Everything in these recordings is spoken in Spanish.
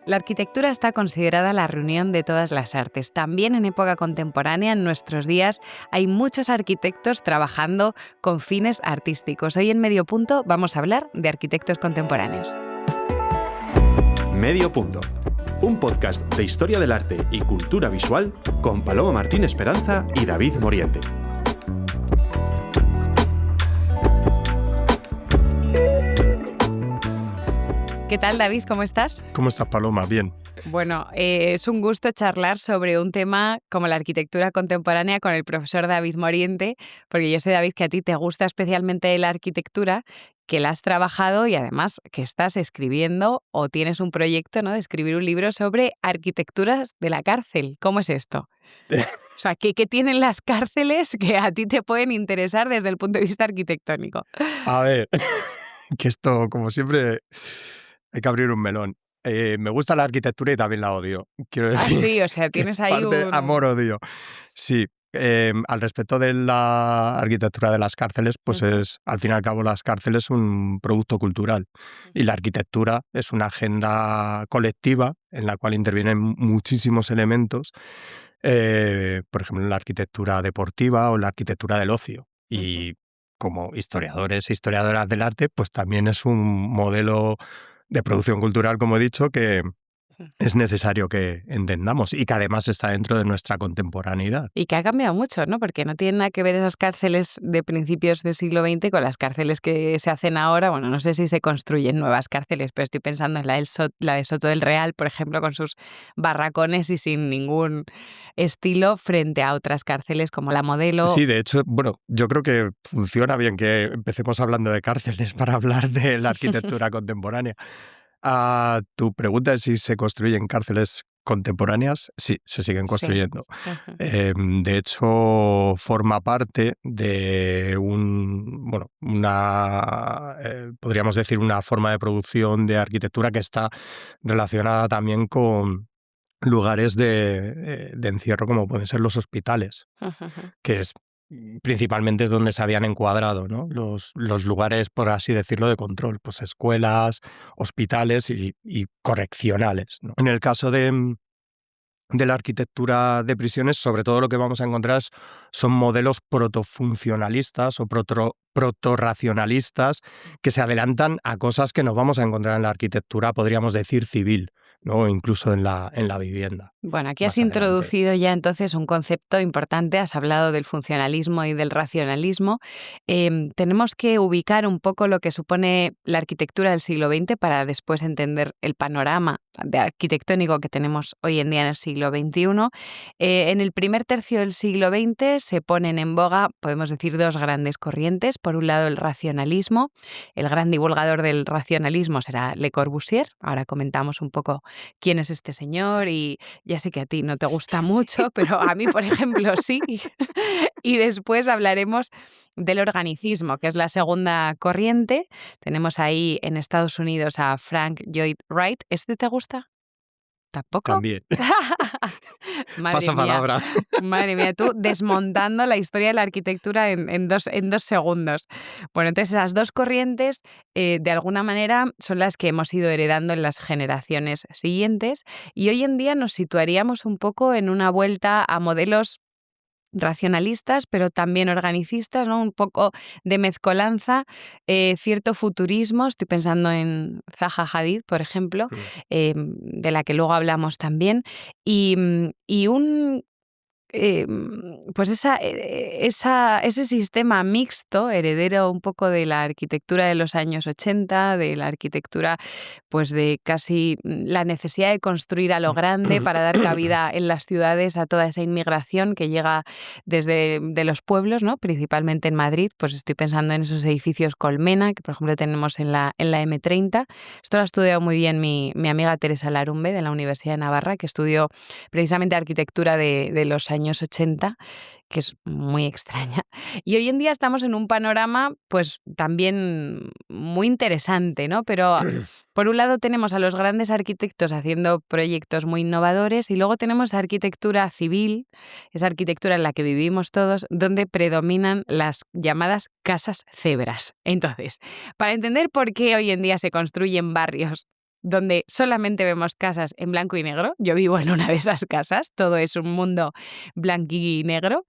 La arquitectura está considerada la reunión de todas las artes. También en época contemporánea, en nuestros días, hay muchos arquitectos trabajando con fines artísticos. Hoy en Medio Punto vamos a hablar de arquitectos contemporáneos. Medio Punto, un podcast de historia del arte y cultura visual con Paloma Martín Esperanza y David Moriente. ¿Qué tal, David? ¿Cómo estás? ¿Cómo estás, Paloma? Bien. Bueno, es un gusto charlar sobre un tema como la arquitectura contemporánea con el profesor David Moriente, porque yo sé, David, que a ti te gusta especialmente la arquitectura, que la has trabajado y además que estás escribiendo o tienes un proyecto, ¿no?, de escribir un libro sobre arquitecturas de la cárcel. ¿Cómo es esto? O sea, ¿qué tienen las cárceles que a ti te pueden interesar desde el punto de vista arquitectónico? A ver, que esto, como siempre, hay que abrir un melón. Me gusta la arquitectura y también la odio. Quiero decir, Sí, o sea, que tienes es ahí parte un... amor-odio. Sí, al respecto de la arquitectura de las cárceles, pues es, al fin y al cabo, las cárceles un producto cultural. Y la arquitectura es una agenda colectiva en la cual intervienen muchísimos elementos, por ejemplo, la arquitectura deportiva o la arquitectura del ocio. Y como historiadores e historiadoras del arte, pues también es un modelo de producción cultural, como he dicho, que es necesario que entendamos y que además está dentro de nuestra contemporaneidad. Y que ha cambiado mucho, ¿no? Porque no tienen nada que ver esas cárceles de principios del siglo XX con las cárceles que se hacen ahora. Bueno, no sé si se construyen nuevas cárceles, pero estoy pensando en la de Soto del Real, por ejemplo, con sus barracones y sin ningún estilo frente a otras cárceles como la Modelo. Sí, de hecho, bueno, yo creo que funciona bien que empecemos hablando de cárceles para hablar de la arquitectura contemporánea. Tu pregunta es si se construyen cárceles contemporáneas. Sí, se siguen Sí. construyendo. De hecho, forma parte de podríamos decir, una forma de producción de arquitectura que está relacionada también con lugares de encierro, como pueden ser los hospitales, que es principalmente es donde se habían encuadrado, ¿no?, los lugares, por así decirlo, de control, pues escuelas, hospitales y correccionales, ¿no? En el caso de la arquitectura de prisiones, sobre todo lo que vamos a encontrar son modelos protofuncionalistas o protorracionalistas que se adelantan a cosas que nos vamos a encontrar en la arquitectura, podríamos decir, civil, ¿no?, o incluso en la vivienda. Bueno, aquí has Más adelante. introducido ya entonces un concepto importante, has hablado del funcionalismo y del racionalismo. Tenemos que ubicar un poco lo que supone la arquitectura del siglo XX para después entender el panorama arquitectónico que tenemos hoy en día en el siglo XXI. En el primer tercio del siglo XX se ponen en boga, podemos decir, dos grandes corrientes. Por un lado, el racionalismo. El gran divulgador del racionalismo será Le Corbusier. Ahora comentamos un poco quién es este señor y ya sé que a ti no te gusta mucho, pero a mí, por ejemplo, sí. Y después hablaremos del organicismo, que es la segunda corriente. Tenemos ahí en Estados Unidos a Frank Lloyd Wright. ¿Este te gusta? ¿Tampoco? También. Madre Pasa mía, palabra. madre mía, tú desmontando la historia de la arquitectura en dos segundos. Bueno, entonces esas dos corrientes, de alguna manera, son las que hemos ido heredando en las generaciones siguientes y hoy en día nos situaríamos un poco en una vuelta a modelos racionalistas, pero también organicistas, ¿no? Un poco de mezcolanza, cierto futurismo. Estoy pensando en Zaha Hadid, por ejemplo, de la que luego hablamos también, y un pues ese sistema mixto, heredero un poco de la arquitectura de los años 80, de la arquitectura pues de casi la necesidad de construir a lo grande para dar cabida en las ciudades a toda esa inmigración que llega desde de los pueblos, ¿no? Principalmente en Madrid. Pues estoy pensando en esos edificios Colmena, que por ejemplo tenemos en la M30. Esto lo ha estudiado muy bien mi amiga Teresa Larumbe, de la Universidad de Navarra, que estudió precisamente arquitectura de los años 80, que es muy extraña. Y hoy en día estamos en un panorama, pues también muy interesante, ¿no? Pero por un lado tenemos a los grandes arquitectos haciendo proyectos muy innovadores y luego tenemos arquitectura civil, esa arquitectura en la que vivimos todos, donde predominan las llamadas casas cebras. Entonces, para entender por qué hoy en día se construyen barrios donde solamente vemos casas en blanco y negro. Yo vivo en una de esas casas, todo es un mundo blanco y negro.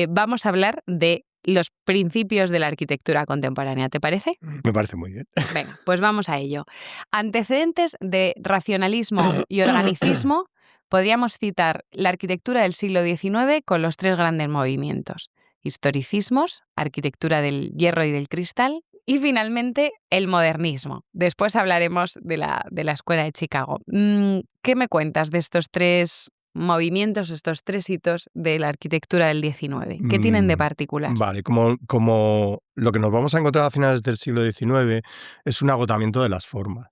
Vamos a hablar de los principios de la arquitectura contemporánea, ¿te parece? Me parece muy bien. Venga, pues vamos a ello. Antecedentes de racionalismo y organicismo. Podríamos citar la arquitectura del siglo XIX con los 3 grandes movimientos: historicismos, arquitectura del hierro y del cristal, y finalmente el modernismo. Después hablaremos de la Escuela de Chicago. ¿Qué me cuentas de estos 3 movimientos, estos 3 hitos de la arquitectura del XIX? ¿Qué tienen de particular? Vale, como lo que nos vamos a encontrar a finales del siglo XIX es un agotamiento de las formas.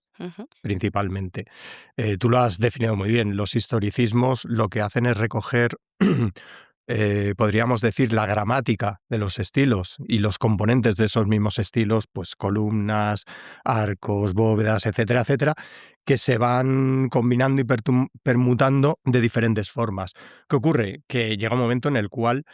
Principalmente. Tú lo has definido muy bien. Los historicismos lo que hacen es recoger, podríamos decir, la gramática de los estilos y los componentes de esos mismos estilos, pues columnas, arcos, bóvedas, etcétera, etcétera, que se van combinando y permutando de diferentes formas. ¿Qué ocurre? Que llega un momento en el cual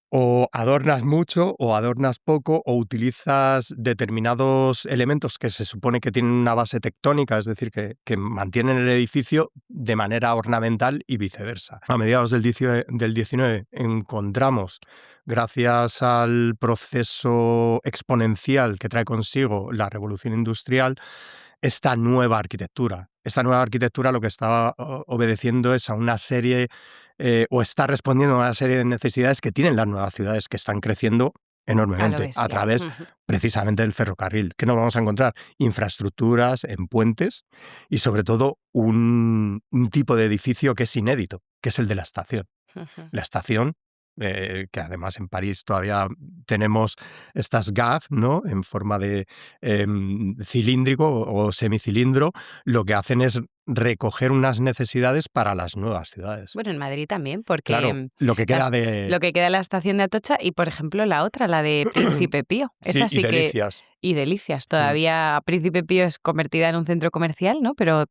o adornas mucho o adornas poco o utilizas determinados elementos que se supone que tienen una base tectónica, es decir, que mantienen el edificio de manera ornamental y viceversa. A mediados del 19 encontramos, gracias al proceso exponencial que trae consigo la revolución industrial, esta nueva arquitectura. Esta nueva arquitectura lo que está obedeciendo es a una serie o está respondiendo a una serie de necesidades que tienen las nuevas ciudades, que están creciendo enormemente a través precisamente del ferrocarril. ¿Qué nos vamos a encontrar? Infraestructuras en puentes y sobre todo un tipo de edificio que es inédito, que es el de la estación. La estación, que además en París todavía tenemos estas gares, ¿no?, en forma de cilíndrico o semicilindro, lo que hacen es recoger unas necesidades para las nuevas ciudades. Bueno, en Madrid también, porque claro, lo que queda de la estación de Atocha y, por ejemplo, la otra, la de Príncipe Pío. Esa sí y Delicias. Y Delicias. Todavía Príncipe Pío es convertida en un centro comercial, ¿no? Pero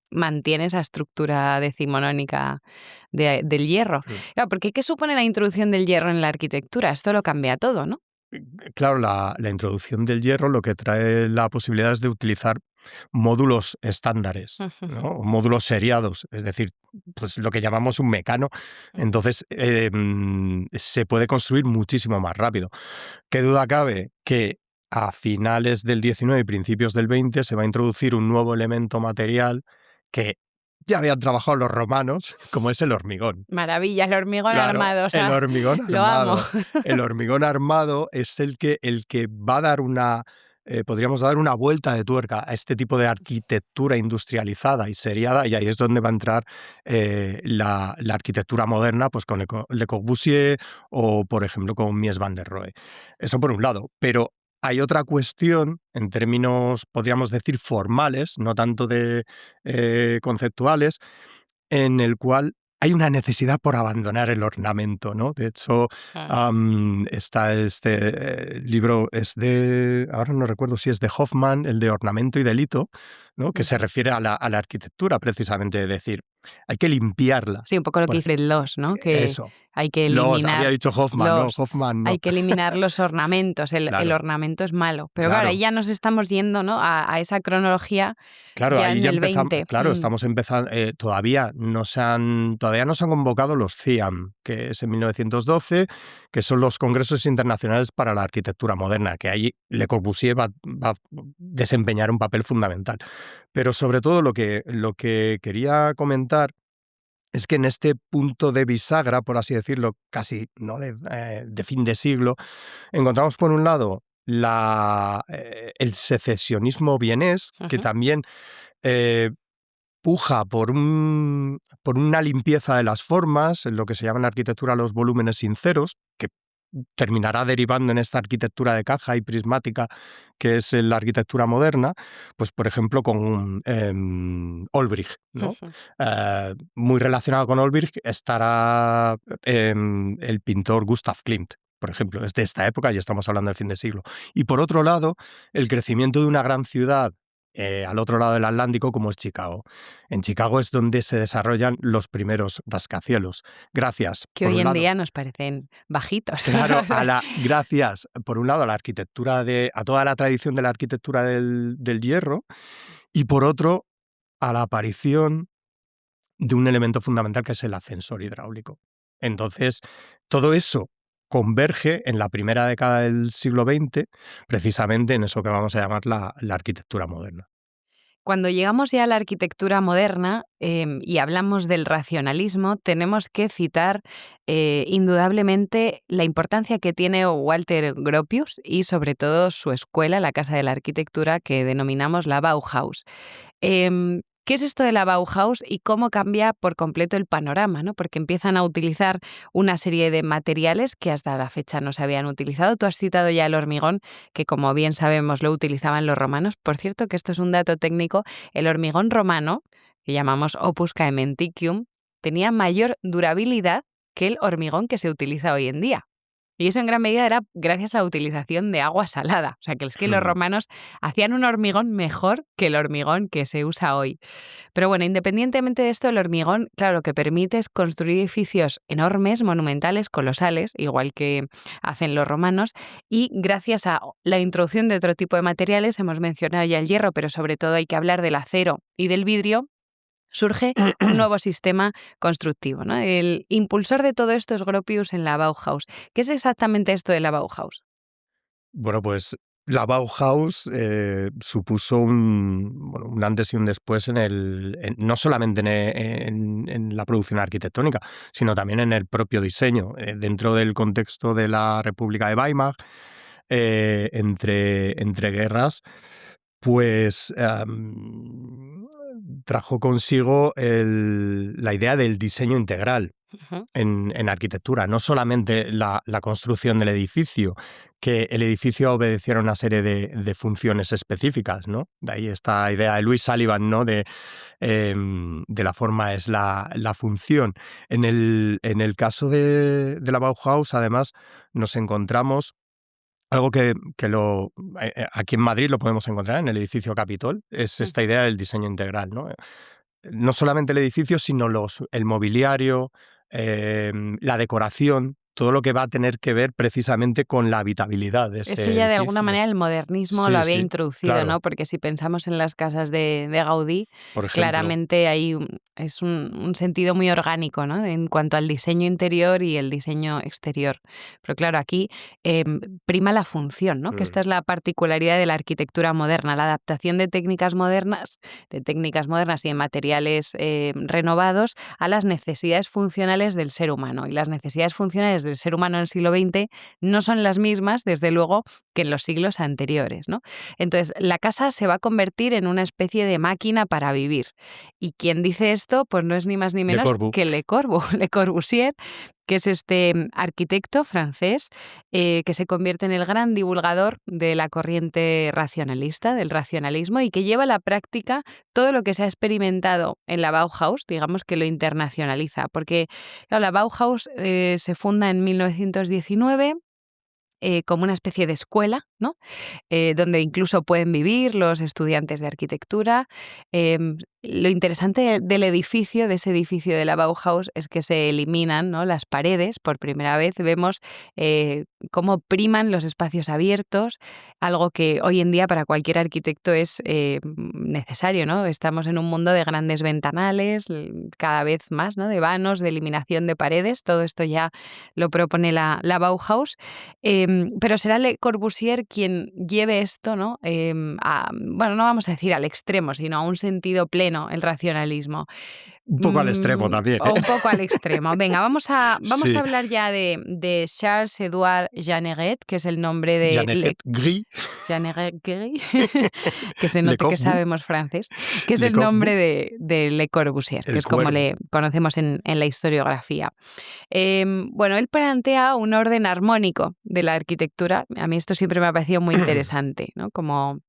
mantiene esa estructura decimonónica del hierro. Claro, porque ¿qué supone la introducción del hierro en la arquitectura? Esto lo cambia todo, ¿no? Claro, la introducción del hierro lo que trae la posibilidad es de utilizar módulos estándares, ¿no? Módulos seriados, es decir, pues lo que llamamos un mecano. Entonces se puede construir muchísimo más rápido. ¿Qué duda cabe? Que a finales del 19 y principios del 20 se va a introducir un nuevo elemento material que ya habían trabajado los romanos, como es el hormigón. Maravilla, el hormigón armado. O sea, el hormigón armado. Lo amo. El hormigón armado es el que va a dar podríamos dar una vuelta de tuerca a este tipo de arquitectura industrializada y seriada, y ahí es donde va a entrar la arquitectura moderna, pues con Le Corbusier o, por ejemplo, con Mies van der Rohe. Eso por un lado, pero hay otra cuestión, en términos, podríamos decir, formales, no tanto de conceptuales, en el cual hay una necesidad por abandonar el ornamento, ¿no? De hecho, está este libro, ahora no recuerdo si es de Hoffman, el de Ornamento y Delito, ¿no?, que se refiere a la arquitectura, precisamente, de decir, hay que limpiarla. Sí, un poco lo que dice Loos, ¿no? Que eso. Hay que eliminar. Había dicho Hoffman, no, Hoffman no. Hay que eliminar los ornamentos. El ornamento es malo. Pero claro, ahí ya nos estamos yendo, ¿no?, a esa cronología. Claro, ya ahí en ya el empezamos. 20. Claro, estamos empezando. Todavía no se han convocado los CIAM, que es en 1912, que son los Congresos Internacionales para la Arquitectura Moderna, que ahí Le Corbusier va a desempeñar un papel fundamental. Pero sobre todo lo que quería comentar es que en este punto de bisagra, por así decirlo, casi, ¿no?, de fin de siglo, encontramos por un lado el secesionismo vienés, que también puja por una limpieza de las formas, en lo que se llama en arquitectura los volúmenes sinceros, que terminará derivando en esta arquitectura de caja y prismática que es la arquitectura moderna, pues por ejemplo con Olbrich, ¿no? Muy relacionado con Olbrich estará el pintor Gustav Klimt, por ejemplo, es de esta época y estamos hablando de fin de siglo. Y por otro lado, el crecimiento de una gran ciudad al otro lado del Atlántico, como es Chicago. En Chicago es donde se desarrollan los primeros rascacielos. Gracias. Que hoy en día nos parecen bajitos. Claro, gracias, por un lado, a la arquitectura a toda la tradición de la arquitectura del hierro, y por otro, a la aparición de un elemento fundamental que es el ascensor hidráulico. Entonces, todo eso converge en la primera década del siglo XX, precisamente en eso que vamos a llamar la arquitectura moderna. Cuando llegamos ya a la arquitectura moderna y hablamos del racionalismo, tenemos que citar indudablemente la importancia que tiene Walter Gropius y sobre todo su escuela, la Casa de la Arquitectura, que denominamos la Bauhaus. ¿Qué es esto de la Bauhaus y cómo cambia por completo el panorama, ¿no? Porque empiezan a utilizar una serie de materiales que hasta la fecha no se habían utilizado. Tú has citado ya el hormigón, que como bien sabemos lo utilizaban los romanos. Por cierto, que esto es un dato técnico, el hormigón romano, que llamamos opus caementicum, tenía mayor durabilidad que el hormigón que se utiliza hoy en día. Y eso en gran medida era gracias a la utilización de agua salada. O sea, que es que los romanos hacían un hormigón mejor que el hormigón que se usa hoy. Pero bueno, independientemente de esto, el hormigón, claro, lo que permite es construir edificios enormes, monumentales, colosales, igual que hacen los romanos, y gracias a la introducción de otro tipo de materiales, hemos mencionado ya el hierro, pero sobre todo hay que hablar del acero y del vidrio, surge un nuevo sistema constructivo, ¿no? El impulsor de todo esto es Gropius en la Bauhaus. ¿Qué es exactamente esto de la Bauhaus? Bueno, pues la Bauhaus supuso un antes y un después no solamente en la producción arquitectónica, sino también en el propio diseño. Dentro del contexto de la República de Weimar, entre guerras, pues trajo consigo la idea del diseño integral. Uh-huh. En arquitectura, no solamente la construcción del edificio, que el edificio obedeciera una serie de funciones específicas, ¿no? De ahí esta idea de Louis Sullivan, ¿no? De la forma es la función. En el caso de la Bauhaus, además, nos encontramos algo que aquí en Madrid lo podemos encontrar en el edificio Capitol, es esta idea del diseño integral, ¿no? No solamente el edificio, sino el mobiliario, la decoración, todo lo que va a tener que ver precisamente con la habitabilidad de ese Eso ya de edificio. alguna manera el modernismo Sí, lo había sí, introducido, claro. ¿no? Porque si pensamos en las casas de Gaudí, Por ejemplo, claramente es un sentido muy orgánico, ¿no? En cuanto al diseño interior y el diseño exterior. Pero claro, aquí prima la función, ¿no? Que esta es la particularidad de la arquitectura moderna, la adaptación de técnicas modernas y de materiales renovados a las necesidades funcionales del ser humano. Y las necesidades funcionales del ser humano en el siglo XX no son las mismas, desde luego, que en los siglos anteriores, ¿no? Entonces, la casa se va a convertir en una especie de máquina para vivir. Y quien dice esto, pues no es ni más ni menos que Le Corbusier, que es este arquitecto francés que se convierte en el gran divulgador de la corriente racionalista, del racionalismo, y que lleva a la práctica todo lo que se ha experimentado en la Bauhaus, digamos que lo internacionaliza, porque claro, la Bauhaus se funda en 1919 como una especie de escuela, ¿no? Donde incluso pueden vivir los estudiantes de arquitectura. Lo interesante del edificio, de ese edificio de la Bauhaus, es que se eliminan, ¿no?, las paredes. Por primera vez vemos cómo priman los espacios abiertos, algo que hoy en día para cualquier arquitecto es necesario, ¿no? Estamos en un mundo de grandes ventanales, cada vez más, ¿no?, de vanos, de eliminación de paredes. Todo esto ya lo propone la Bauhaus. Pero será Le Corbusier quien lleve esto, ¿no? Bueno, no vamos a decir al extremo, sino a un sentido pleno, el racionalismo. un poco al extremo también, ¿eh? O un poco al extremo. Venga, vamos a Sí. hablar ya de Charles-Édouard Jeanneret, que es el nombre de Jeanneret Gris, Jeanneret Gris, que se Le note que Corbu, sabemos francés, que es Le el Corbu, nombre de Le Corbusier, que el es como cuervo. le conocemos en la historiografía. Bueno, él plantea un orden armónico de la arquitectura. A mí esto siempre me ha parecido muy interesante, ¿no? Como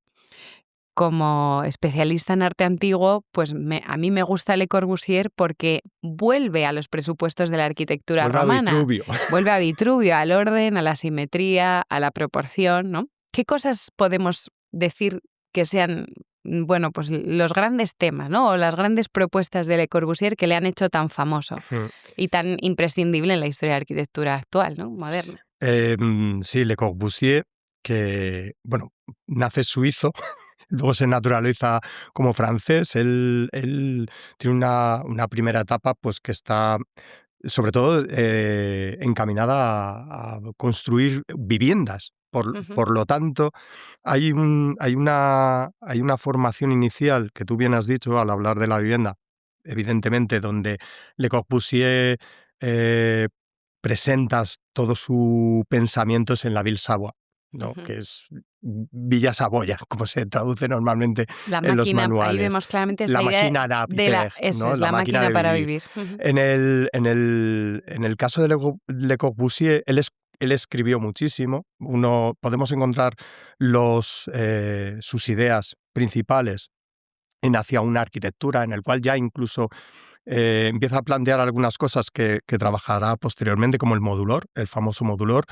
especialista en arte antiguo, pues a mí me gusta Le Corbusier porque vuelve a los presupuestos de la arquitectura Vuelve a romana. Vitruvio. Vuelve a Vitruvio, al orden, a la simetría, a la proporción, ¿no? ¿Qué cosas podemos decir que sean, bueno, pues los grandes temas, ¿no? O las grandes propuestas de Le Corbusier que le han hecho tan famoso y tan imprescindible en la historia de la arquitectura actual, ¿no? Moderna. Sí, Le Corbusier, que, bueno, nace suizo, luego se naturaliza como francés. Él tiene una primera etapa pues que está sobre todo encaminada a construir viviendas. Por lo tanto, hay una formación inicial que tú bien has dicho al hablar de la vivienda, evidentemente, donde Le Corbusier presenta todo su pensamiento en la Ville Savoye, ¿no? Que es Villa Saboya, como se traduce normalmente La en los máquina, ahí manuales. vemos claramente La esta idea máquina d'habiter, eso ¿no? es, La la máquina máquina de para vivir. vivir. En el caso de Le Corbusier, él escribió muchísimo. Podemos encontrar sus ideas principales en Hacia una arquitectura, en el cual ya incluso empieza a plantear algunas cosas que trabajará posteriormente, como el famoso modulor.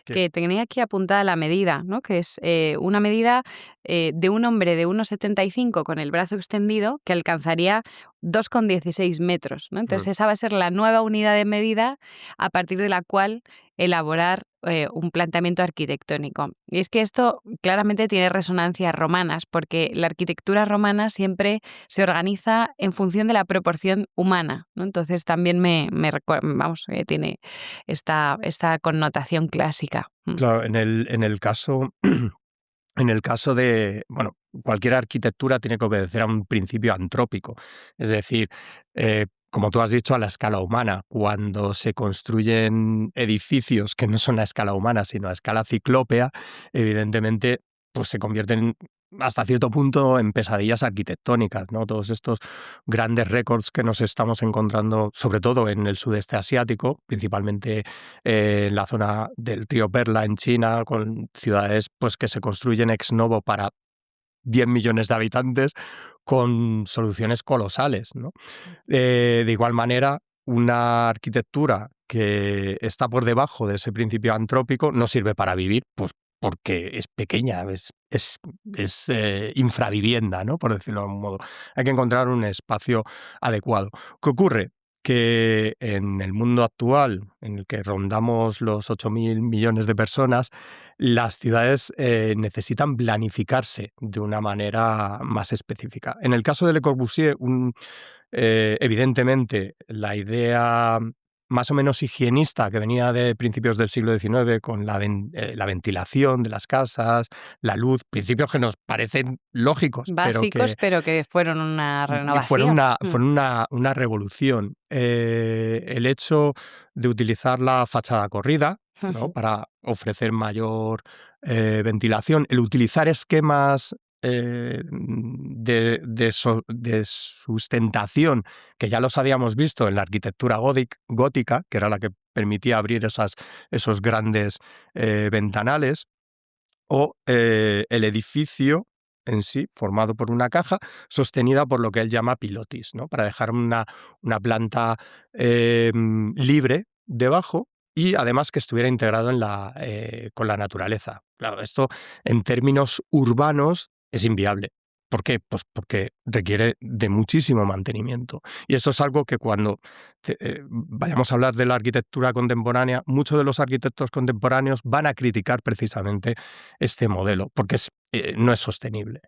Que tenía aquí apuntada la medida, ¿no? Que es una medida de un hombre de 1,75 con el brazo extendido que alcanzaría 2,16 metros, ¿no? Entonces esa va a ser la nueva unidad de medida a partir de la cual elaborar un planteamiento arquitectónico. Y es que esto claramente tiene resonancias romanas, porque la arquitectura romana siempre se organiza en función de la proporción humana, ¿no? Entonces también tiene esta connotación clásica. Claro, en el caso de, bueno, cualquier arquitectura tiene que obedecer a un principio antrópico, es decir, como tú has dicho, a la escala humana. Cuando se construyen edificios que no son a escala humana, sino a escala ciclópea, evidentemente pues se convierten hasta cierto punto en pesadillas arquitectónicas, ¿no? Todos estos grandes récords que nos estamos encontrando, sobre todo en el sudeste asiático, principalmente en la zona del río Perla en China, con ciudades pues, que se construyen ex novo para 10 millones de habitantes, con soluciones colosales, ¿no? De igual manera, una arquitectura que está por debajo de ese principio antrópico no sirve para vivir, pues porque es pequeña, es infravivienda, ¿no? Por decirlo de algún modo. Hay que encontrar un espacio adecuado. ¿Qué ocurre? Que en el mundo actual, en el que rondamos los 8.000 millones de personas, las ciudades necesitan planificarse de una manera más específica. En el caso de Le Corbusier, evidentemente, la idea más o menos higienista que venía de principios del siglo XIX con la ventilación de las casas, la luz, principios que nos parecen lógicos, básicos, pero que fueron una renovación. fueron una revolución. El hecho de utilizar la fachada corrida, ¿no? Para ofrecer mayor ventilación, el utilizar esquemas de sustentación que ya los habíamos visto en la arquitectura gótica, que era la que permitía abrir esos grandes ventanales, o el edificio en sí, formado por una caja, sostenida por lo que él llama pilotis, ¿no? Para dejar una planta libre debajo y además que estuviera integrado con la naturaleza. Claro, esto en términos urbanos es inviable. ¿Por qué? Pues porque requiere de muchísimo mantenimiento. Y esto es algo que cuando vayamos a hablar de la arquitectura contemporánea, muchos de los arquitectos contemporáneos van a criticar precisamente este modelo, porque no es sostenible.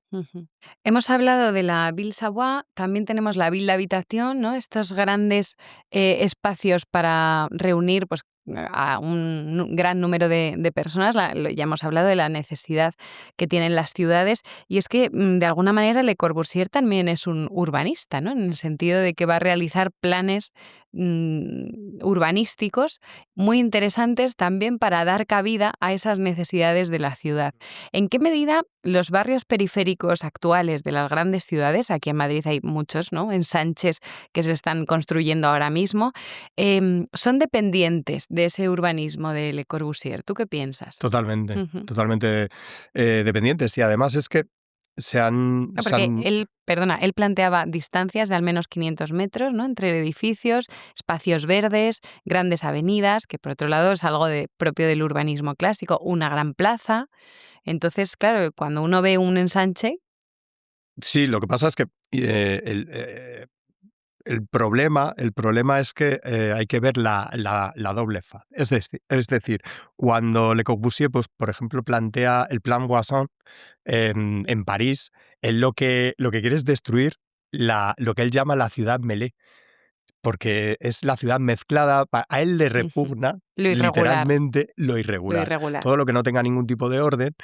Hemos hablado de la Ville Savoye, también tenemos la Ville d'Habitation, ¿no? Estos grandes espacios para reunir pues, a un gran número de personas. Ya hemos hablado de la necesidad que tienen las ciudades y es que de alguna manera Le Corbusier también es un urbanista, ¿no? En el sentido de que va a realizar planes urbanísticos muy interesantes también para dar cabida a esas necesidades de la ciudad. ¿En qué medida los barrios periféricos actuales de las grandes ciudades, aquí en Madrid hay muchos, ¿no? Ensanches que se están construyendo ahora mismo, son dependientes de ese urbanismo de Le Corbusier? ¿Tú qué piensas? Totalmente, totalmente dependientes. Y además es que él planteaba distancias de al menos 500 metros, ¿no? Entre edificios, espacios verdes, grandes avenidas, que por otro lado es algo propio del urbanismo clásico, una gran plaza. Entonces, claro, cuando uno ve un ensanche... Sí, lo que pasa es que el problema es que hay que ver la doble faz. Es decir, cuando Le Corbusier, pues, por ejemplo, plantea el Plan Voisin en París, él lo que quiere es destruir lo que él llama la ciudad mêlée, porque es la ciudad mezclada. A él le repugna Lo irregular. literalmente lo Lo irregular. irregular. Todo lo que no tenga ningún tipo de orden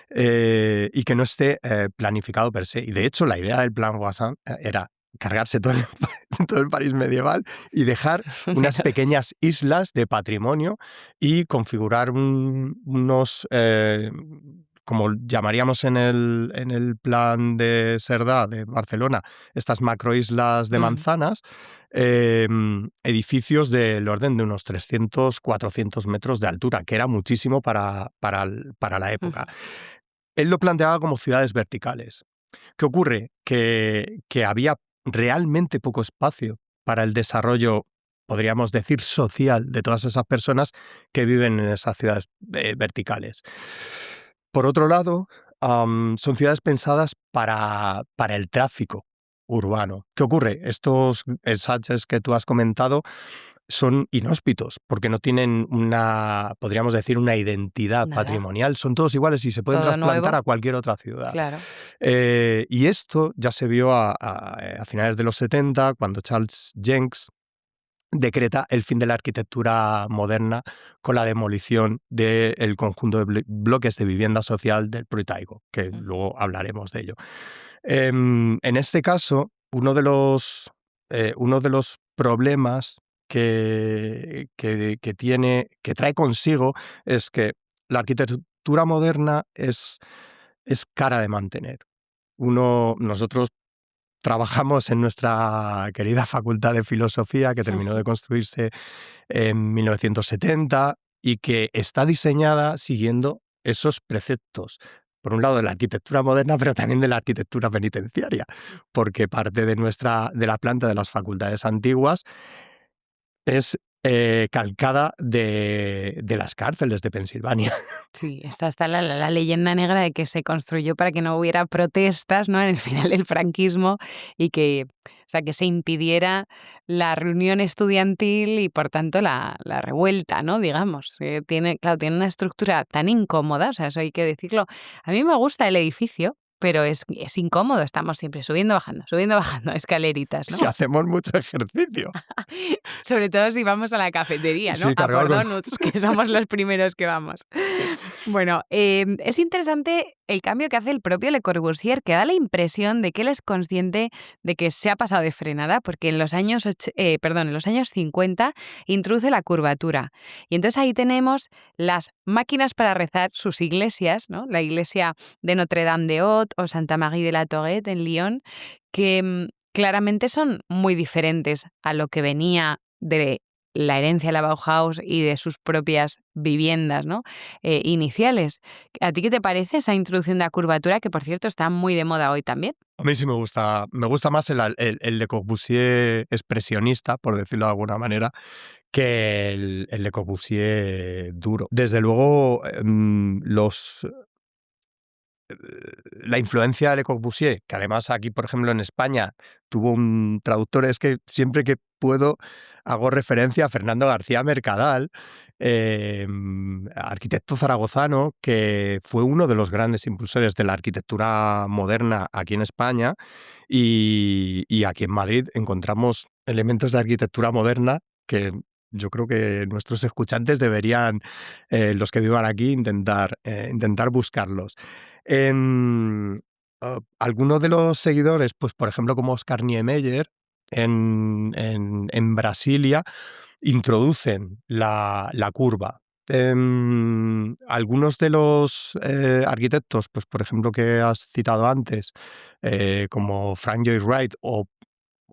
y que no esté planificado per se. Y de hecho, la idea del Plan Voisin era cargarse todo el París medieval y dejar unas Pero- pequeñas islas de patrimonio y configurar unos, como llamaríamos en el plan de Cerdà de Barcelona, estas macroislas de manzanas, edificios del orden de unos 300, 400 metros de altura, que era muchísimo para la época. Él lo planteaba como ciudades verticales. ¿Qué ocurre? Que había realmente poco espacio para el desarrollo, podríamos decir, social de todas esas personas que viven en esas ciudades verticales. Por otro lado, son ciudades pensadas para el tráfico urbano. ¿Qué ocurre? Estos ensanches que tú has comentado son inhóspitos, porque no tienen podríamos decir, una identidad Nada. patrimonial. Son todos iguales y se pueden Todo trasplantar nuevo. a cualquier otra ciudad. Claro. Y esto ya se vio a finales de los 70, cuando Charles Jenks decreta el fin de la arquitectura moderna con la demolición del conjunto de bloques de vivienda social del Pruitaigo, que luego hablaremos de ello. En este caso, uno de los problemas que trae consigo es que la arquitectura moderna es cara de mantener. Nosotros trabajamos en nuestra querida Facultad de Filosofía, que terminó de construirse en 1970 y que está diseñada siguiendo esos preceptos. Por un lado, de la arquitectura moderna, pero también de la arquitectura penitenciaria, porque parte de la planta de las facultades antiguas es calcada de las cárceles de Pensilvania. Sí, está la leyenda negra de que se construyó para que no hubiera protestas, ¿no?, en el final del franquismo y que se impidiera la reunión estudiantil y, por tanto, la revuelta, ¿no?, digamos. Tiene una estructura tan incómoda, eso hay que decirlo. A mí me gusta el edificio, pero es incómodo, estamos siempre subiendo, bajando, escaleritas, ¿no? Si hacemos mucho ejercicio. Sobre todo si vamos a la cafetería, ¿no? Sí, A por donuts, que somos los primeros que vamos. Bueno, es interesante el cambio que hace el propio Le Corbusier, que da la impresión de que él es consciente de que se ha pasado de frenada, porque en los años 50 introduce la curvatura. Y entonces ahí tenemos las máquinas para rezar sus iglesias, ¿no? La iglesia de Notre-Dame de Haut o Santa Marie de la Tourette en Lyon, que claramente son muy diferentes a lo que venía de la herencia de la Bauhaus y de sus propias viviendas, ¿no?, iniciales. ¿A ti qué te parece esa introducción de la curvatura, que por cierto está muy de moda hoy también? A mí sí me gusta más el Le Corbusier expresionista, por decirlo de alguna manera, que el Le Corbusier duro. Desde luego, la influencia de Le Corbusier, que además aquí, por ejemplo, en España, tuvo un traductor, es que siempre que puedo hago referencia a Fernando García Mercadal, arquitecto zaragozano, que fue uno de los grandes impulsores de la arquitectura moderna aquí en España, y aquí en Madrid encontramos elementos de arquitectura moderna que yo creo que nuestros escuchantes deberían, los que vivan aquí, intentar buscarlos. Algunos de los seguidores, pues por ejemplo como Oscar Niemeyer en Brasilia, introducen la curva. Algunos de los arquitectos, pues por ejemplo que has citado antes, como Frank Lloyd Wright o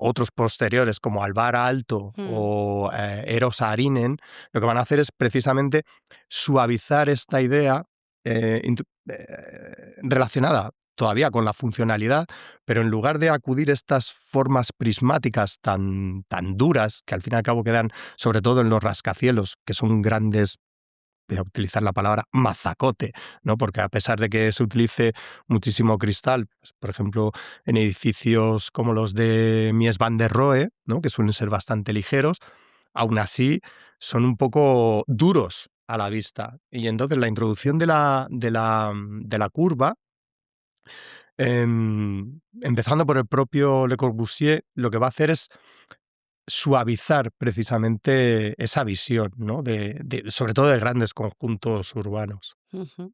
otros posteriores como Alvar Aalto o Eero Saarinen, lo que van a hacer es precisamente suavizar esta idea relacionada todavía con la funcionalidad, pero en lugar de acudir a estas formas prismáticas tan duras, que al fin y al cabo quedan sobre todo en los rascacielos, que son grandes voy a utilizar la palabra mazacote, ¿no? Porque a pesar de que se utilice muchísimo cristal, pues, por ejemplo, en edificios como los de Mies van der Rohe, ¿no? Que suelen ser bastante ligeros, aún así son un poco duros a la vista. Y entonces la introducción de la curva, empezando por el propio Le Corbusier, lo que va a hacer es suavizar precisamente esa visión, ¿no? Sobre todo de grandes conjuntos urbanos. Ujú.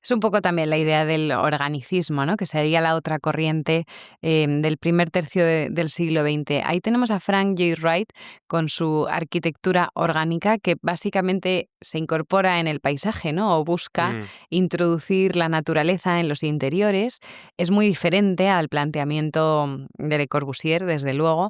Es un poco también la idea del organicismo, ¿no? Que sería la otra corriente del primer tercio del siglo XX. Ahí tenemos a Frank Lloyd Wright con su arquitectura orgánica, que básicamente se incorpora en el paisaje, ¿no? O busca introducir la naturaleza en los interiores. Es muy diferente al planteamiento de Le Corbusier, desde luego,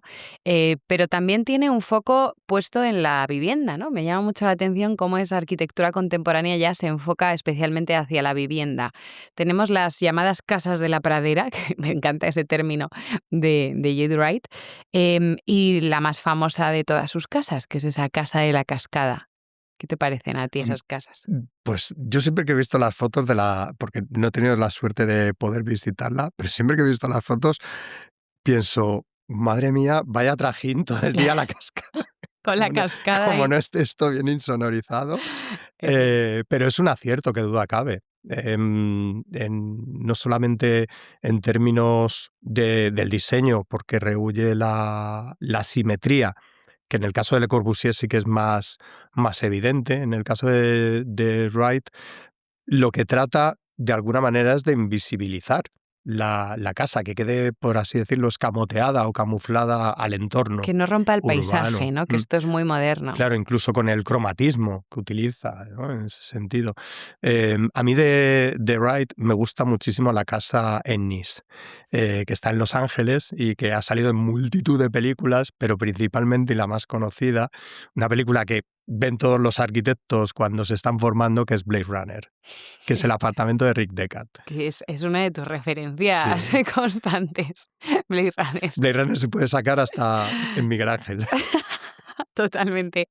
pero también tiene un foco puesto en la vivienda, ¿no? Me llama mucho la atención cómo esa arquitectura contemporánea ya se enfoca especialmente hacia la vivienda. Tenemos las llamadas casas de la pradera, que me encanta ese término de Lloyd Wright, y la más famosa de todas sus casas, que es esa casa de la cascada. ¿Qué te parecen a ti esas casas? Pues yo siempre que he visto las fotos porque no he tenido la suerte de poder visitarla, pero siempre que he visto las fotos pienso, madre mía, vaya trajín todo el día a la cascada. Con la cascada. Como no esté esto bien insonorizado. Pero es un acierto, que duda cabe. No solamente en términos del diseño, porque rehúye la simetría, que en el caso de Le Corbusier sí que es más evidente. En el caso de Wright, lo que trata de alguna manera es de invisibilizar la casa, que quede, por así decirlo, escamoteada o camuflada al entorno. Que no rompa el paisaje, urbano, ¿no? Que esto es muy moderno. Claro, incluso con el cromatismo que utiliza, ¿no? En ese sentido. A mí de Wright me gusta muchísimo la casa en Nice, que está en Los Ángeles y que ha salido en multitud de películas, pero principalmente, y la más conocida, una película que ven todos los arquitectos cuando se están formando, que es Blade Runner, que es el apartamento de Rick Deckard. Que es una de tus referencias constantes, Blade Runner. Blade Runner se puede sacar hasta en Miguel Ángel. Totalmente.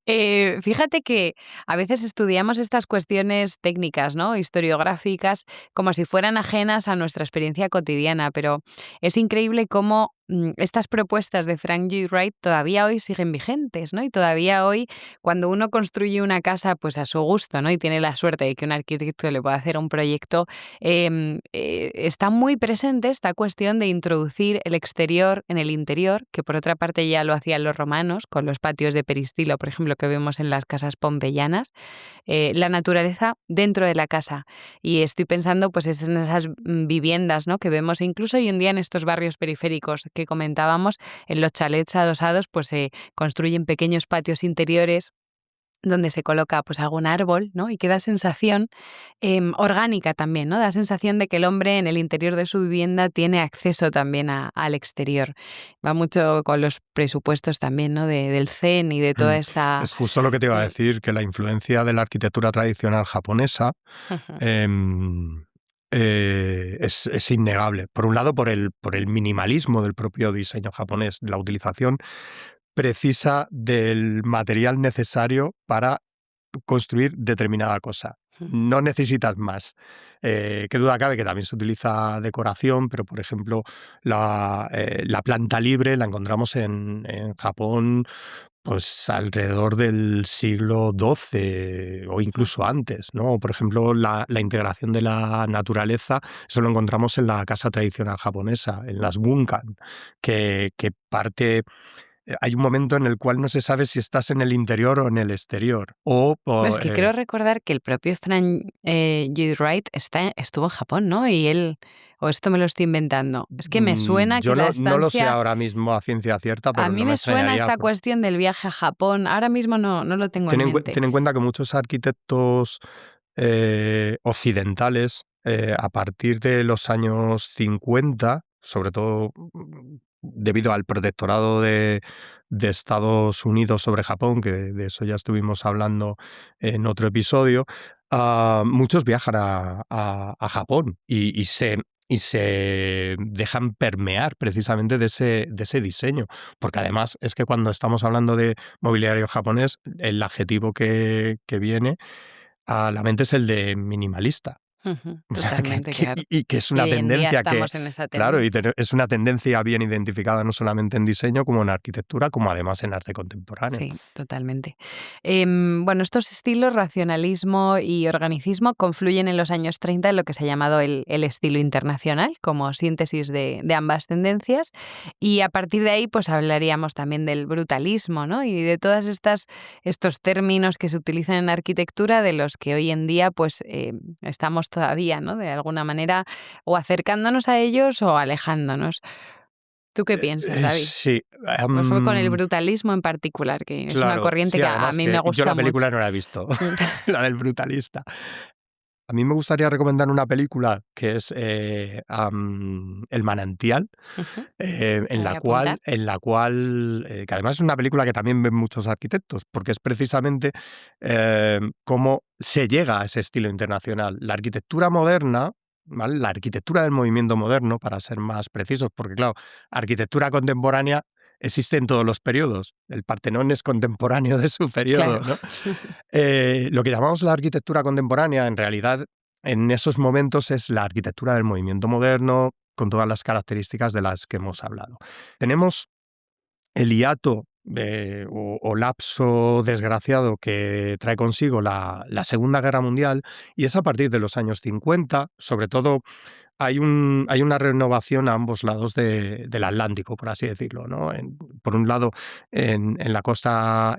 Fíjate que a veces estudiamos estas cuestiones técnicas, ¿no? Historiográficas, como si fueran ajenas a nuestra experiencia cotidiana, pero es increíble cómo estas propuestas de Frank Lloyd Wright todavía hoy siguen vigentes, ¿no? Y todavía hoy, cuando uno construye una casa pues a su gusto, ¿no? Y tiene la suerte de que un arquitecto le pueda hacer un proyecto, está muy presente esta cuestión de introducir el exterior en el interior, que por otra parte ya lo hacían los romanos con los patios de peristilo, por ejemplo, que vemos en las casas pompeyanas, la naturaleza dentro de la casa. Y estoy pensando pues en esas viviendas, ¿no? Que vemos incluso hoy en día en estos barrios periféricos que comentábamos, en los chalets adosados, pues se construyen pequeños patios interiores donde se coloca pues algún árbol, ¿no? Y que da sensación orgánica también, ¿no? Da sensación de que el hombre en el interior de su vivienda tiene acceso también al exterior. Va mucho con los presupuestos también, ¿no? Del zen y de toda esta... Es justo lo que te iba a decir, que la influencia de la arquitectura tradicional japonesa es innegable. Por un lado, por el minimalismo del propio diseño japonés, la utilización precisa del material necesario para construir determinada cosa. No necesitas más. Qué duda cabe que también se utiliza decoración, pero por ejemplo la planta libre la encontramos en Japón pues alrededor del siglo XII o incluso antes, ¿no? Por ejemplo, la integración de la naturaleza, eso lo encontramos en la casa tradicional japonesa, en las gunkan, que parte... Hay un momento en el cual no se sabe si estás en el interior o en el exterior. Es que quiero recordar que el propio Frank Lloyd Wright estuvo en Japón, ¿no? Y él... ¿O esto me lo estoy inventando? Es que me suena que la estancia... Yo no lo sé ahora mismo a ciencia cierta, pero a mí no me suena esta cuestión del viaje a Japón. Ahora mismo no lo tengo en mente. Ten en cuenta que muchos arquitectos occidentales, a partir de los años 50, sobre todo debido al protectorado de Estados Unidos sobre Japón, que de eso ya estuvimos hablando en otro episodio, muchos viajan a Japón y se dejan permear precisamente de ese diseño, porque además es que cuando estamos hablando de mobiliario japonés, el adjetivo que viene a la mente es el de minimalista. O sea, Totalmente, claro. y que es Y una hoy en día tendencia que, estamos en esa claro, tendencia. es una tendencia bien identificada no solamente en diseño como en arquitectura, como además en arte contemporáneo. Sí, totalmente. Bueno, estos estilos, racionalismo y organicismo, confluyen en los años 30 en lo que se ha llamado el estilo internacional, como síntesis de ambas tendencias. Y a partir de ahí, pues hablaríamos también del brutalismo, ¿no? Y de todas estos términos que se utilizan en arquitectura, de los que hoy en día, pues estamos todavía, ¿no? De alguna manera, o acercándonos a ellos o alejándonos. ¿Tú qué piensas, David? Sí, Pues fue con el brutalismo en particular, que es una claro, corriente sí, que a además mí me que yo gusta la película mucho. no la he visto, la del brutalista. A mí me gustaría recomendar una película que es El manantial, Ujú, en la voy la a apuntar. cual, que además es una película que también ven muchos arquitectos, porque es precisamente cómo se llega a ese estilo internacional. La arquitectura moderna, ¿vale? La arquitectura del movimiento moderno, para ser más precisos, porque claro, arquitectura contemporánea existe en todos los periodos. El Partenón es contemporáneo de su periodo, Claro. ¿no? Lo que llamamos la arquitectura contemporánea, en realidad, en esos momentos es la arquitectura del movimiento moderno, con todas las características de las que hemos hablado. Tenemos el hiato o lapso desgraciado que trae consigo la Segunda Guerra Mundial, y es a partir de los años 50, sobre todo hay una renovación a ambos lados del Atlántico, por así decirlo, ¿no? Por un lado, en la costa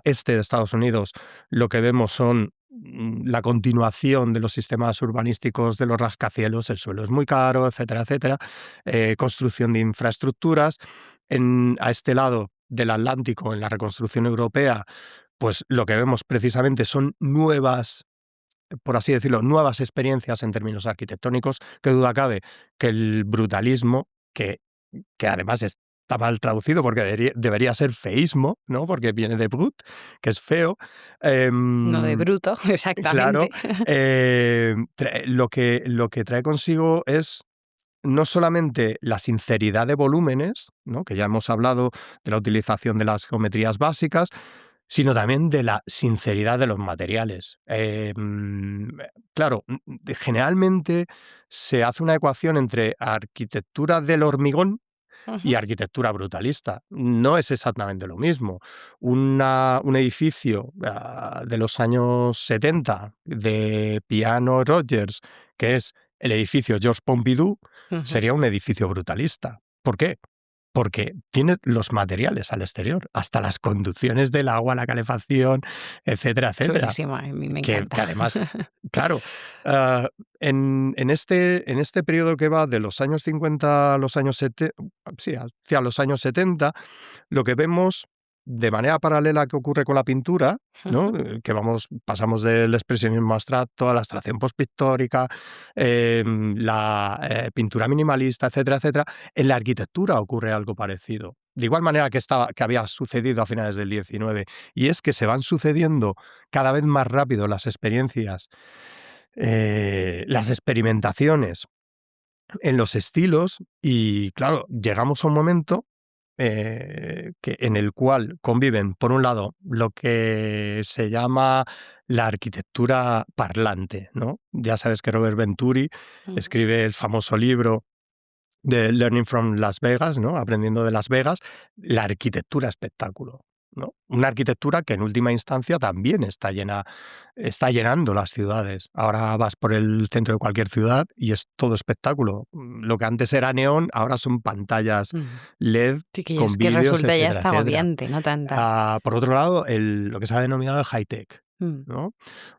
este de Estados Unidos, lo que vemos son la continuación de los sistemas urbanísticos de los rascacielos, el suelo es muy caro, etcétera, etcétera, construcción de infraestructuras. A este lado del Atlántico, en la reconstrucción europea, pues lo que vemos precisamente son nuevas, por así decirlo, nuevas experiencias en términos arquitectónicos. Qué duda cabe que el brutalismo, que además está mal traducido porque debería ser feísmo, ¿no? Porque viene de brut, que es feo. No de bruto, Claro, exactamente. lo que trae consigo es no solamente la sinceridad de volúmenes, ¿no? Que ya hemos hablado de la utilización de las geometrías básicas, sino también de la sinceridad de los materiales. Claro, generalmente se hace una ecuación entre arquitectura del hormigón y Ujú, arquitectura brutalista. No es exactamente lo mismo. Un edificio de los años 70 de Piano Rogers, que es el edificio Georges Pompidou, ujú. sería un edificio brutalista. ¿Por qué? Porque tiene los materiales al exterior, hasta las conducciones del agua, la calefacción, etcétera, etcétera. Chulísima, a mí me Que encanta. además, claro, ah, en este periodo que va de los años 50 a los años 70, sí, hacia los años 70, lo que vemos de manera paralela que ocurre con la pintura, ¿no? Ujú. Que pasamos del expresionismo abstracto a la abstracción postpictórica, la pintura minimalista, etcétera, etcétera. En la arquitectura ocurre algo parecido. De igual manera que había sucedido a finales del 19, y es que se van sucediendo cada vez más rápido las experiencias, las experimentaciones en los estilos, y claro, llegamos a un momento en el cual conviven, por un lado, lo que se llama la arquitectura parlante, ¿no? Ya sabes que Robert Venturi Ujú. escribe el famoso libro de Learning from Las Vegas, ¿no? Aprendiendo de Las Vegas, la arquitectura espectáculo, ¿no? Una arquitectura que en última instancia también está llenando las ciudades. Ahora vas por el centro de cualquier ciudad y es todo espectáculo. Lo que antes era neón, ahora son pantallas Mm. LED Sí, que ya es con que vídeos, resulta ya etcétera, hasta etcétera. agobiante, ¿no? Tanta. Por otro lado, lo que se ha denominado el high-tech, Mm. ¿no?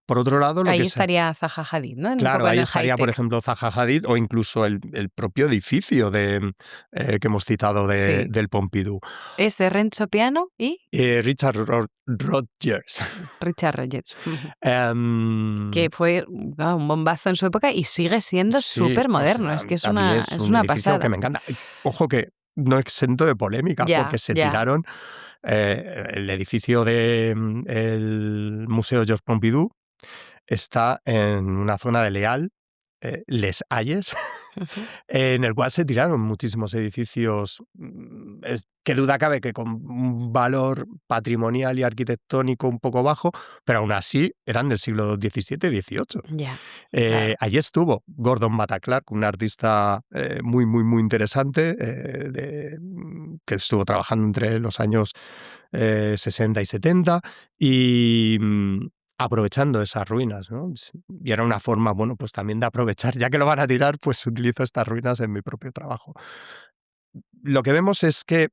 Por otro lado, lo Ahí que se estaría Zaha Hadid, ¿no? Un Claro, poco en ahí el estaría, por high-tech. ejemplo, Zaha Hadid o incluso el propio edificio que hemos citado Sí. del Pompidou. Es de Renzo Piano y Richard Rodgers. Richard Rogers. Ujú. Em, Que fue, un bombazo en su época y sigue siendo sí, o supermoderno. sea, Es que es a mí una es es un una edificio que pasada. me encanta. Ojo que no exento de polémica, Ya, porque se ya. tiraron el edificio del Museo Georges Pompidou está en una zona de Les Halles, en el cual se tiraron muchísimos edificios, que duda cabe que con un valor patrimonial y arquitectónico un poco bajo, pero aún así eran del siglo XVII y XVIII. Ya, claro. Allí estuvo Gordon Matta Clark, un artista muy, muy, muy interesante, que estuvo trabajando entre los años 60 y 70 y aprovechando esas ruinas, ¿no? Y era una forma, bueno, pues también de aprovechar, ya que lo van a tirar, pues utilizo estas ruinas en mi propio trabajo. Lo que vemos es que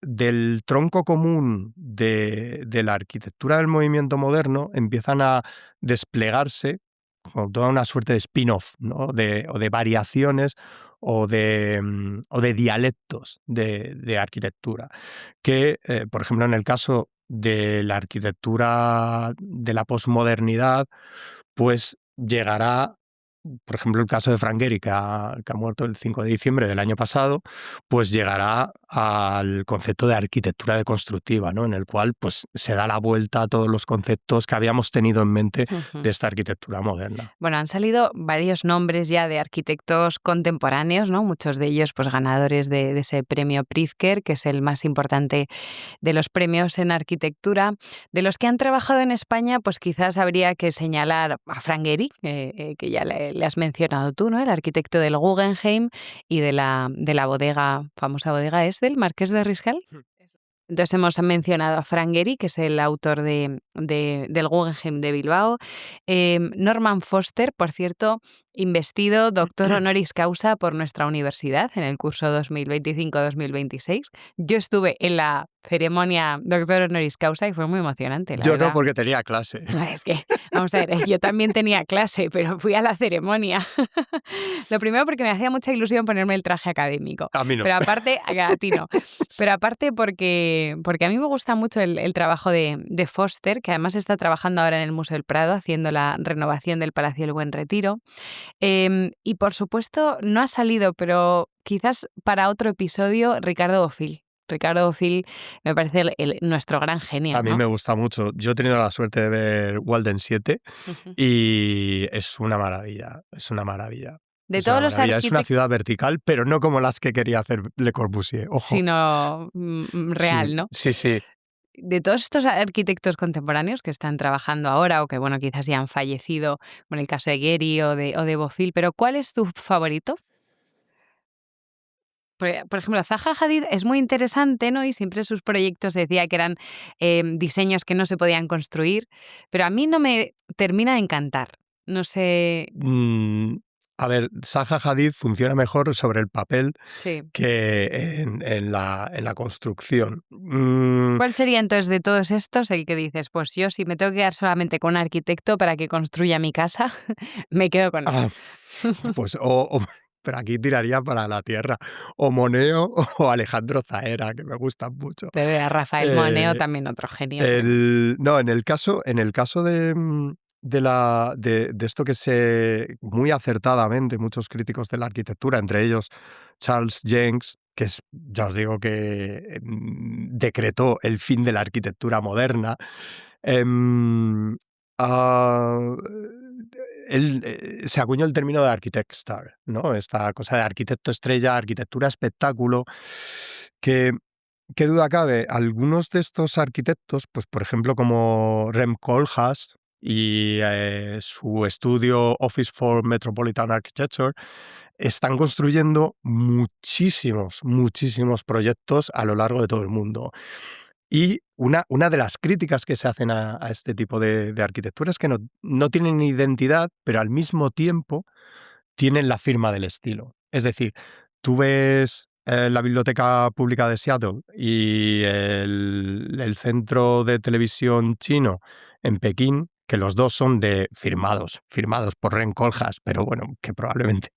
del tronco común de la arquitectura del movimiento moderno empiezan a desplegarse como toda una suerte de spin-off, ¿no? o de variaciones o de dialectos de arquitectura, que, por ejemplo, en el caso de la arquitectura de la posmodernidad, pues llegará, por ejemplo, el caso de Frank Gehry, que ha muerto el 5 de diciembre del año pasado, pues llegará al concepto de arquitectura deconstructiva, ¿no? En el cual pues, se da la vuelta a todos los conceptos que habíamos tenido en mente de esta arquitectura moderna. Bueno, han salido varios nombres ya de arquitectos contemporáneos, ¿no? Muchos de ellos pues, ganadores de ese premio Pritzker, que es el más importante de los premios en arquitectura. De los que han trabajado en España, pues quizás habría que señalar a Frank Gehry, que ya le has mencionado tú, ¿no? El arquitecto del Guggenheim y de la bodega, famosa bodega, ¿es del Marqués de Riscal? Entonces hemos mencionado a Frank Gehry, que es el autor del Guggenheim de Bilbao. Norman Foster, por cierto, investido doctor honoris causa por nuestra universidad en el curso 2025-2026. Yo estuve en la ceremonia doctor honoris causa y fue muy emocionante, la Yo verdad. no, porque tenía clase. No, es que, vamos a ver, yo también tenía clase, pero fui a la ceremonia. Lo primero porque me hacía mucha ilusión ponerme el traje académico. A mí no. Pero aparte, a ti no. Pero aparte porque a mí me gusta mucho el trabajo de Foster, que además está trabajando ahora en el Museo del Prado haciendo la renovación del Palacio del Buen Retiro. Y por supuesto, no ha salido, pero quizás para otro episodio, Ricardo Bofill. Ricardo Bofill me parece nuestro gran genio. A mí me gusta mucho. Yo he tenido la suerte de ver Walden 7 y es una maravilla, es una maravilla. De todos los arquitectos... Es una ciudad vertical, pero no como las que quería hacer Le Corbusier, ojo. Sino real, sí, ¿no? Sí, sí. De todos estos arquitectos contemporáneos que están trabajando ahora o que, bueno, quizás ya han fallecido, como en el caso de Gehry o de Bofill, pero ¿cuál es tu favorito? Por ejemplo, Zaha Hadid es muy interesante, ¿no? Y siempre sus proyectos decía que eran diseños que no se podían construir, pero a mí no me termina de encantar. No sé... A ver, Zaha Hadid funciona mejor sobre el papel sí. que en la construcción. ¿Cuál sería entonces de todos estos el que dices, pues yo si me tengo que quedar solamente con un arquitecto para que construya mi casa, me quedo con él? Pues pero aquí tiraría para la tierra. O Moneo o Alejandro Zaera, que me gustan mucho. Pero a Rafael Moneo también otro genio. No, en el caso de esto que muy acertadamente muchos críticos de la arquitectura, entre ellos Charles Jencks, que ya os digo que decretó el fin de la arquitectura moderna, él se acuñó el término de architect star, ¿no? Esta cosa de arquitecto estrella, arquitectura espectáculo, que qué duda cabe, algunos de estos arquitectos, pues por ejemplo como Rem Koolhaas y su estudio Office for Metropolitan Architecture, están construyendo muchísimos proyectos a lo largo de todo el mundo. Y una de las críticas que se hacen a este tipo de arquitectura es que no tienen identidad, pero al mismo tiempo tienen la firma del estilo. Es decir, tú ves la Biblioteca Pública de Seattle y el centro de televisión chino en Pekín, que los dos son firmados por Rem Koolhaas, pero bueno, que probablemente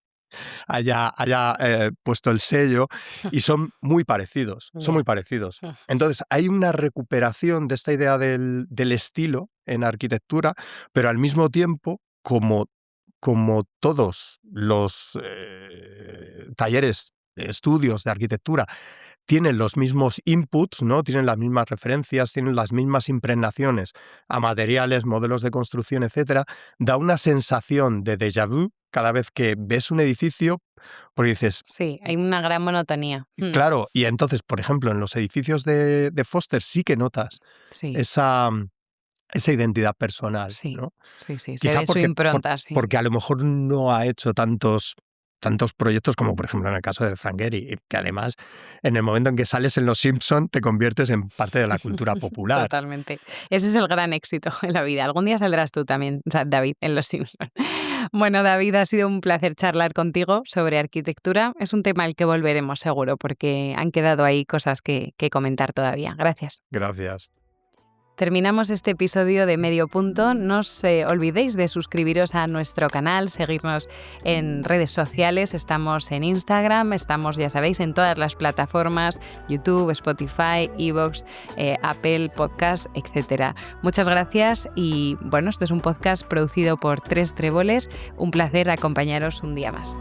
haya puesto el sello, y son muy parecidos, Entonces hay una recuperación de esta idea del estilo en arquitectura, pero al mismo tiempo, como todos los talleres, estudios de arquitectura tienen los mismos inputs, ¿no? Tienen las mismas referencias, tienen las mismas impregnaciones a materiales, modelos de construcción, etcétera, da una sensación de déjà vu cada vez que ves un edificio, porque dices... Sí, hay una gran monotonía. Claro, y entonces, por ejemplo, en los edificios de Foster sí que notas esa identidad personal, ¿no? Sí, se Quizá ve su impronta, sí. Porque a lo mejor no ha hecho tantos proyectos como, por ejemplo, en el caso de Frank Gehry, que además, en el momento en que sales en Los Simpson, te conviertes en parte de la cultura popular. Totalmente. Ese es el gran éxito en la vida. Algún día saldrás tú también, David, en Los Simpson. Bueno, David, ha sido un placer charlar contigo sobre arquitectura. Es un tema al que volveremos seguro, porque han quedado ahí cosas que comentar todavía. Gracias. Gracias. Terminamos este episodio de Medio Punto. No os olvidéis de suscribiros a nuestro canal, seguirnos en redes sociales. Estamos en Instagram, estamos, ya sabéis, en todas las plataformas, YouTube, Spotify, iVoox, Apple Podcast, etc. Muchas gracias y bueno, esto es un podcast producido por Tres Tréboles. Un placer acompañaros un día más.